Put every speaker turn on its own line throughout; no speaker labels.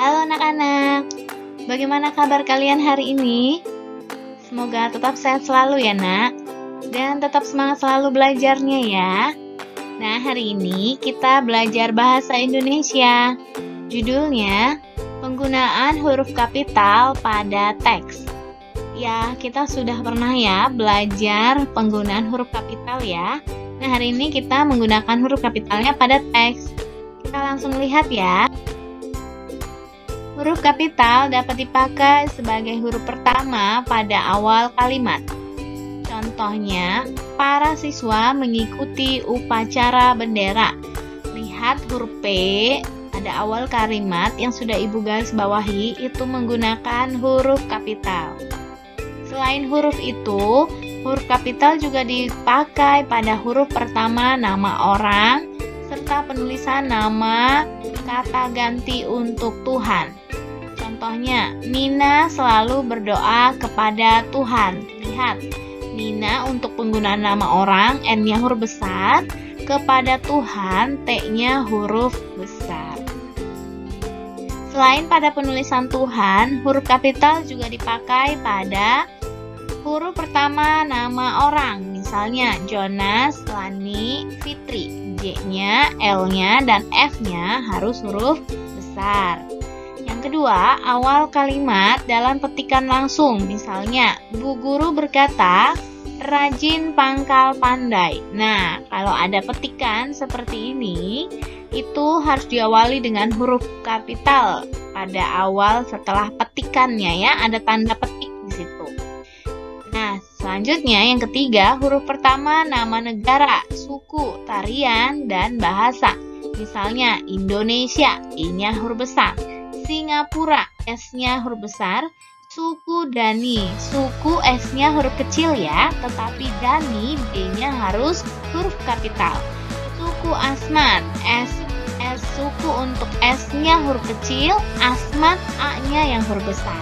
Halo anak-anak, bagaimana kabar kalian hari ini? Semoga tetap sehat selalu ya nak, dan tetap semangat selalu belajarnya ya. Nah, hari ini kita belajar bahasa Indonesia. Judulnya, penggunaan huruf kapital pada teks. Ya, kita sudah pernah ya belajar penggunaan huruf kapital ya. Nah, hari ini kita menggunakan huruf kapitalnya pada teks. Kita langsung lihat ya. Huruf kapital dapat dipakai sebagai huruf pertama pada awal kalimat. Contohnya, para siswa mengikuti upacara bendera. Lihat huruf P pada awal kalimat yang sudah Ibu garis bawahi itu menggunakan huruf kapital. Selain huruf itu, huruf kapital juga dipakai pada huruf pertama nama orang serta penulisan nama kata ganti untuk Tuhan. Contohnya, Nina selalu berdoa kepada Tuhan. Lihat, Nina untuk penggunaan nama orang, N-nya huruf besar, kepada Tuhan, T-nya huruf besar. Selain pada penulisan Tuhan, huruf kapital juga dipakai pada huruf pertama nama orang. Misalnya, Jonas, Lani, Fitri. J-nya, L-nya, dan F-nya harus huruf besar. Yang kedua, awal kalimat dalam petikan langsung. Misalnya, Bu Guru berkata, rajin pangkal pandai. Nah, kalau ada petikan seperti ini, itu harus diawali dengan huruf kapital pada awal setelah petikannya ya, ada tanda petik di situ. Nah, selanjutnya yang ketiga, huruf pertama nama negara, suku, tarian, dan bahasa. Misalnya, Indonesia, I-nya huruf besar. Singapura, S-nya huruf besar. Suku Dani, suku S-nya huruf kecil ya, tetapi Dani, D-nya harus huruf kapital. Suku Asmat, suku untuk S-nya huruf kecil, Asmat A-nya yang huruf besar.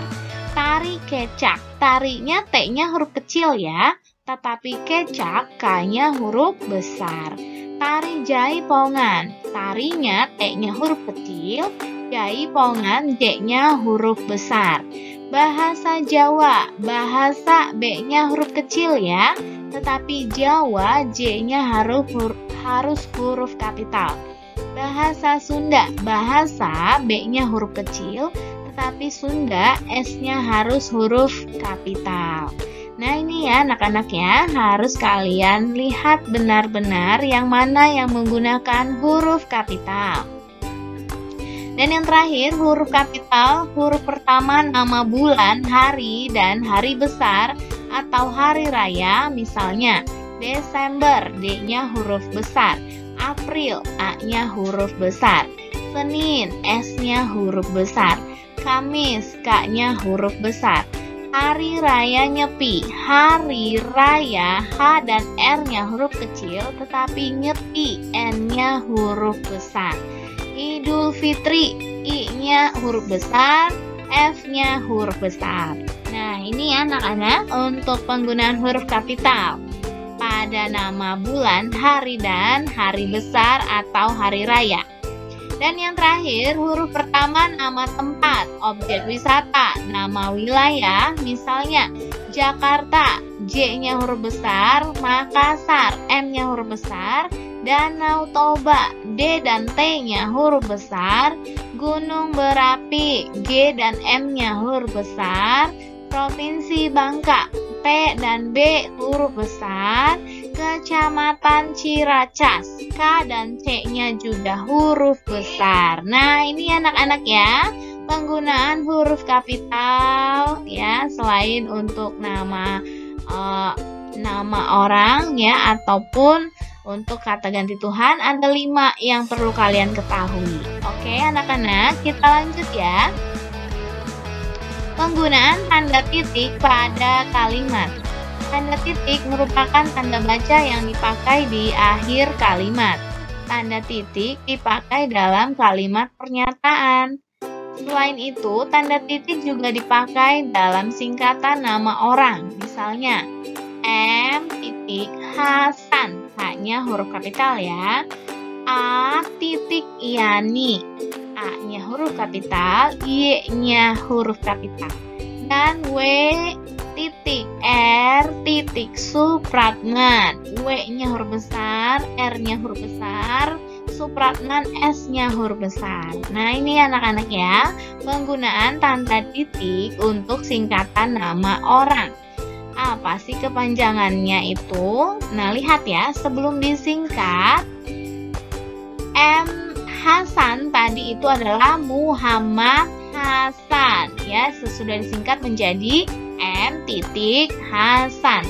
Tari Kecak, tarinya T-nya huruf kecil ya, tetapi Kecak K-nya huruf besar. Tari Jaipongan, tarinya T-nya huruf kecil, Jaipongan J-nya huruf besar. Bahasa Jawa, bahasa B-nya huruf kecil ya, tetapi Jawa J-nya harus huruf kapital. Bahasa Sunda, bahasa B-nya huruf kecil, tetapi Sunda S-nya harus huruf kapital. Nah ini ya anak-anak ya, harus kalian lihat benar-benar yang mana yang menggunakan huruf kapital. Dan yang terakhir, huruf kapital, huruf pertama nama bulan, hari, dan hari besar atau hari raya. Misalnya, Desember, D-nya huruf besar. April, A-nya huruf besar. Senin, S-nya huruf besar. Kamis, K-nya huruf besar. Hari Raya Nyepi, hari raya, H dan R-nya huruf kecil, tetapi Nyepi, N-nya huruf besar. Idul Fitri, I-nya huruf besar, F-nya huruf besar. Nah, ini ya anak-anak untuk penggunaan huruf kapital pada nama bulan, hari, dan hari besar atau hari raya. Dan yang terakhir, huruf pertama nama tempat, objek wisata, nama wilayah, misalnya Jakarta, J-nya huruf besar, Makassar, M-nya huruf besar, Danau Toba, D dan T-nya huruf besar, Gunung Berapi, G dan M-nya huruf besar, Provinsi Bangka, P dan B huruf besar, Kecamatan Ciracas, K dan C-nya juga huruf besar. Nah, ini anak-anak ya, penggunaan huruf kapital ya, selain untuk nama orang ya, ataupun untuk kata ganti Tuhan, ada 5 yang perlu kalian ketahui. Oke anak-anak, kita lanjut ya. Penggunaan tanda titik pada kalimat. Tanda titik merupakan tanda baca yang dipakai di akhir kalimat. Tanda titik dipakai dalam kalimat pernyataan. Selain itu, tanda titik juga dipakai dalam singkatan nama orang. Misalnya, M titik Hasan, H-nya huruf kapital ya. A titik Yani, A-nya huruf kapital, Y-nya huruf kapital. Dan W titik R titik Supratman. W-nya huruf besar, R-nya huruf besar, Supratman S-nya huruf besar. Nah, ini anak-anak ya, penggunaan tanda titik untuk singkatan nama orang. Apa sih kepanjangannya itu? Nah, lihat ya, sebelum disingkat, M. Hasan tadi itu adalah Muhammad Hasan. Ya, sesudah disingkat menjadi M. titik Hasan.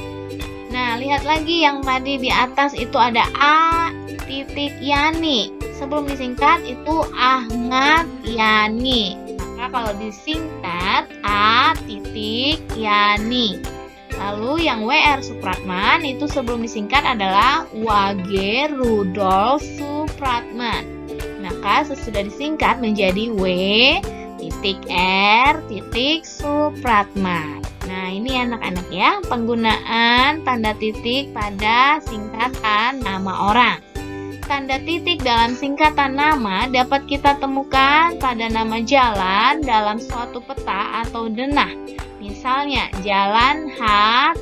Nah, lihat lagi yang tadi di atas itu ada A. titik Yani. Sebelum disingkat itu Ahmad Yani. Maka kalau disingkat A. titik Yani. Lalu yang WR Supratman itu sebelum disingkat adalah WG Rudolf Supratman. Maka sesudah disingkat menjadi W titik R titik Supratman. Nah, ini anak-anak ya, penggunaan tanda titik pada singkatan nama orang. Tanda titik dalam singkatan nama dapat kita temukan pada nama jalan dalam suatu peta atau denah. Misalnya, Jalan H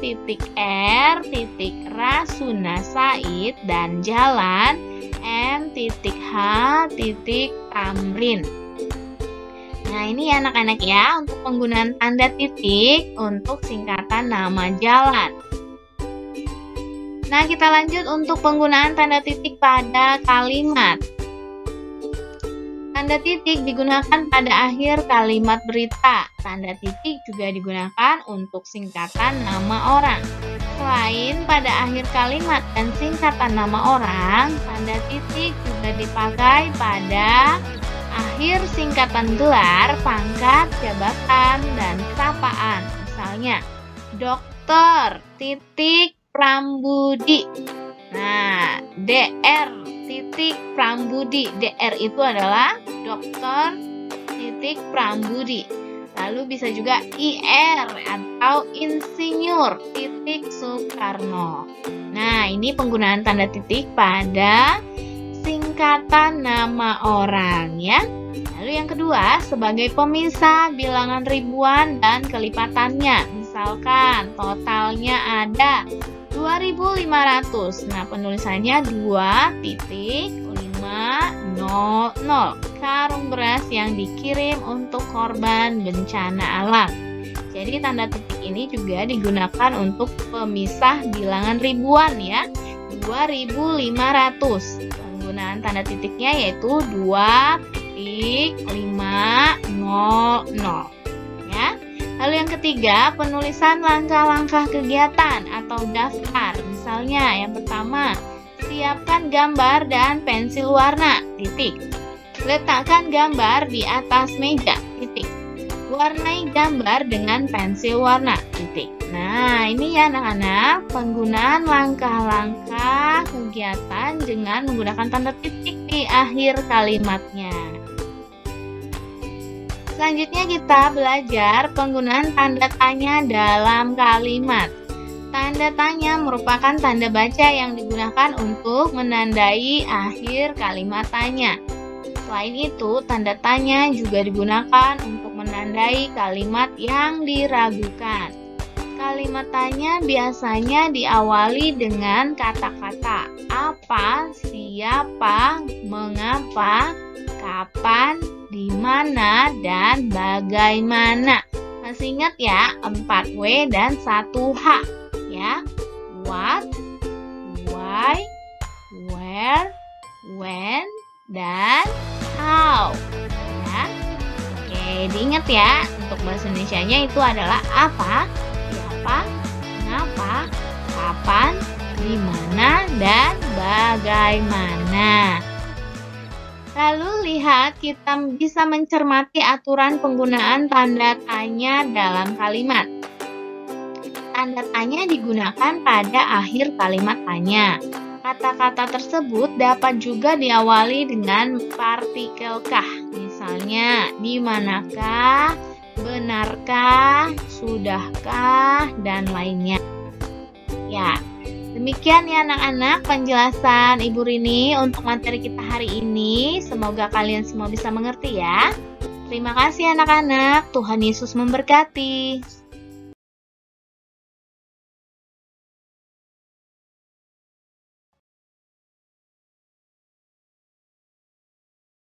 titik R titik Rasuna Said dan Jalan M titik H titik Tamrin. Nah, ini anak-anak ya, untuk penggunaan tanda titik untuk singkatan nama jalan. Nah, kita lanjut untuk penggunaan tanda titik pada kalimat. Tanda titik digunakan pada akhir kalimat berita. Tanda titik juga digunakan untuk singkatan nama orang. Selain pada akhir kalimat dan singkatan nama orang, tanda titik juga dipakai pada akhir singkatan gelar, pangkat, jabatan, dan sapaan. Misalnya, Dokter titik Prambudi. Nah, DR titik Prambudi. DR itu adalah Dokter titik Prambudi. Lalu bisa juga IR atau Insinyur titik Soekarno. Nah, ini penggunaan tanda titik pada singkatan nama orang ya. Lalu yang kedua, sebagai pemisah bilangan ribuan dan kelipatannya. Misalkan totalnya ada 2.500. Nah, penulisannya 2.500 karung beras yang dikirim untuk korban bencana alam. Jadi tanda titik ini juga digunakan untuk pemisah bilangan ribuan ya. 2.500. Penggunaan tanda titiknya yaitu 2.500 ya. Lalu yang ketiga, penulisan langkah-langkah kegiatan atau daftar. Misalnya yang pertama, siapkan gambar dan pensil warna, titik. Letakkan gambar di atas meja, titik. Warnai gambar dengan pensil warna, titik. Nah, ini ya anak-anak, penggunaan langkah-langkah kegiatan dengan menggunakan tanda titik di akhir kalimatnya. Selanjutnya kita belajar penggunaan tanda tanya dalam kalimat. Tanda tanya merupakan tanda baca yang digunakan untuk menandai akhir kalimat tanya. Selain itu, tanda tanya juga digunakan untuk menandai kalimat yang diragukan. Kalimat tanya biasanya diawali dengan kata-kata apa, siapa, mengapa, kapan, di mana, dan bagaimana. Masih ingat ya, 4W dan 1H ya. What, why, where, when, dan how ya. Oke, diingat ya, untuk bahasa Indonesianya itu adalah apa, siapa, mengapa, kapan, di mana, dan bagaimana. Lalu lihat, kita bisa mencermati aturan penggunaan tanda tanya dalam kalimat. Tanda tanya digunakan pada akhir kalimat tanya. Kata-kata tersebut dapat juga diawali dengan partikel kah. Misalnya, di manakah, benarkah, sudahkah, dan lainnya. Ya, Demikian ya anak-anak penjelasan Ibu Rini untuk materi kita hari ini. Semoga kalian semua bisa mengerti ya. Terima kasih anak-anak. Tuhan Yesus memberkati.